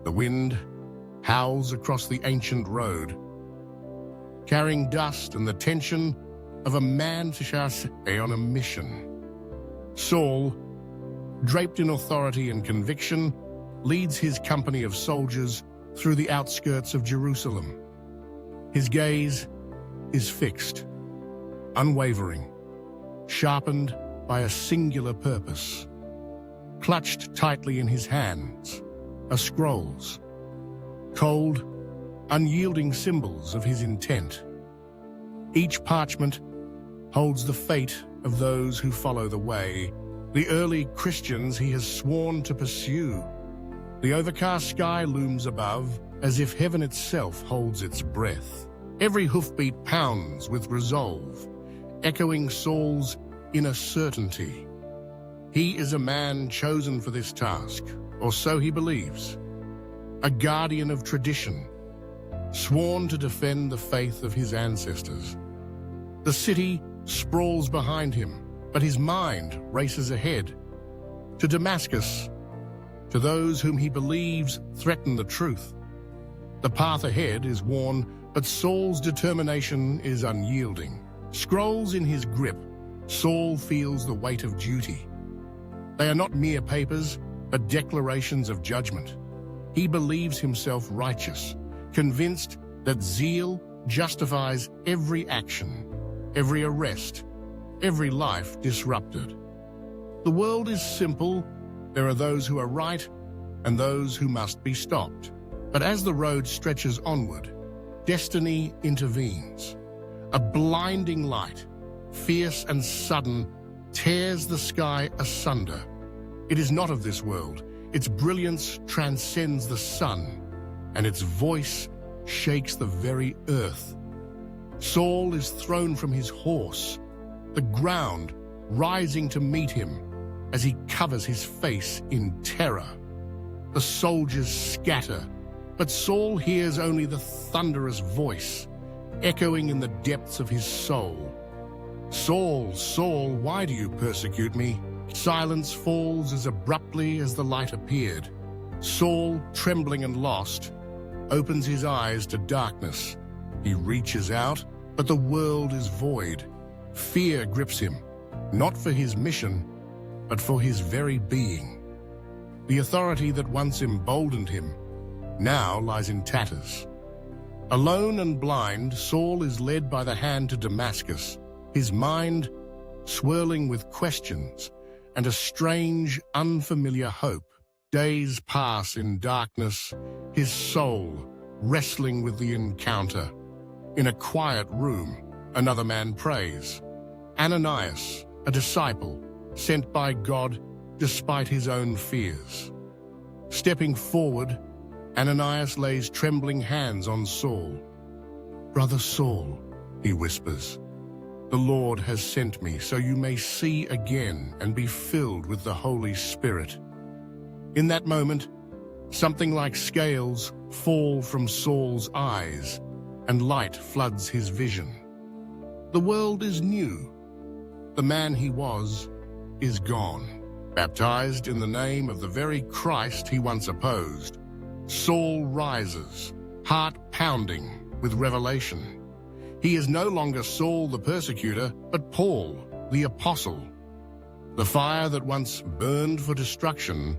The wind howls across the ancient road, carrying dust and the tension of a man on a mission. Saul, draped in authority and conviction, leads his company of soldiers through the outskirts of Jerusalem. His gaze is fixed, unwavering, sharpened by a singular purpose. Clutched tightly in his hands are scrolls, cold, unyielding symbols of his intent. Each parchment holds the fate of those who follow the way, the early Christians he has sworn to pursue. The overcast sky looms above, as if heaven itself holds its breath. Every hoofbeat pounds with resolve, echoing Saul's inner certainty. He is a man chosen for this task, or so he believes. A guardian of tradition, sworn to defend the faith of his ancestors. The city sprawls behind him, but his mind races ahead. To Damascus, to those whom he believes threaten the truth. The path ahead is worn, but Saul's determination is unyielding. Scrolls in his grip, Saul feels the weight of duty. They are not mere papers, but declarations of judgment. He believes himself righteous, convinced that zeal justifies every action, every arrest, every life disrupted. The world is simple. There are those who are right and those who must be stopped. But as the road stretches onward, destiny intervenes. A blinding light, fierce and sudden, tears the sky asunder. It is not of this world. Its brilliance transcends the sun, and its voice shakes the very earth. Saul is thrown from his horse, the ground rising to meet him as he covers his face in terror. The soldiers scatter, but Saul hears only the thunderous voice, echoing in the depths of his soul. "Saul, Saul, why do you persecute me?" Silence falls as abruptly as the light appeared. Saul, trembling and lost, opens his eyes to darkness. He reaches out, but the world is void. Fear grips him, not for his mission, but for his very being. The authority that once emboldened him now lies in tatters. Alone and blind, Saul is led by the hand to Damascus, his mind swirling with questions and a strange, unfamiliar hope. Days pass in darkness, his soul wrestling with the encounter. In a quiet room, another man prays. Ananias, a disciple, sent by God despite his own fears. Stepping forward, Ananias lays trembling hands on Saul. "Brother Saul," he whispers, "the Lord has sent me so you may see again and be filled with the Holy Spirit." In that moment, something like scales fall from Saul's eyes, and light floods his vision. The world is new. The man he was is gone. Baptized in the name of the very Christ he once opposed, Saul rises, heart pounding with revelation. He is no longer Saul the persecutor, but Paul, the apostle. The fire that once burned for destruction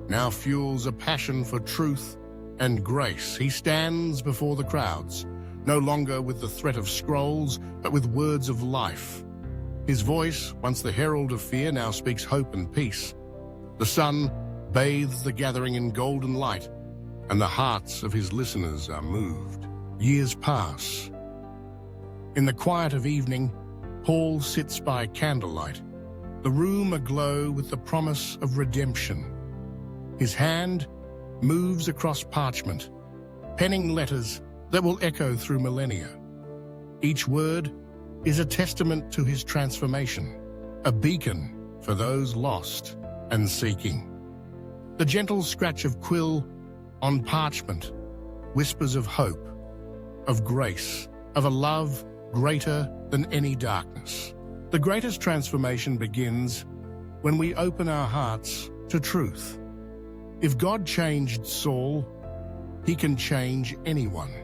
now fuels a passion for truth and grace. He stands before the crowds, no longer with the threat of scrolls, but with words of life. His voice, once the herald of fear, now speaks hope and peace. The sun bathes the gathering in golden light, and the hearts of his listeners are moved. Years pass. In the quiet of evening, Paul sits by candlelight, the room aglow with the promise of redemption. His hand moves across parchment, penning letters that will echo through millennia. Each word is a testament to his transformation, a beacon for those lost and seeking. The gentle scratch of quill on parchment whispers of hope, of grace, of a love greater than any darkness. The greatest transformation begins when we open our hearts to truth. If God changed Saul, He can change anyone.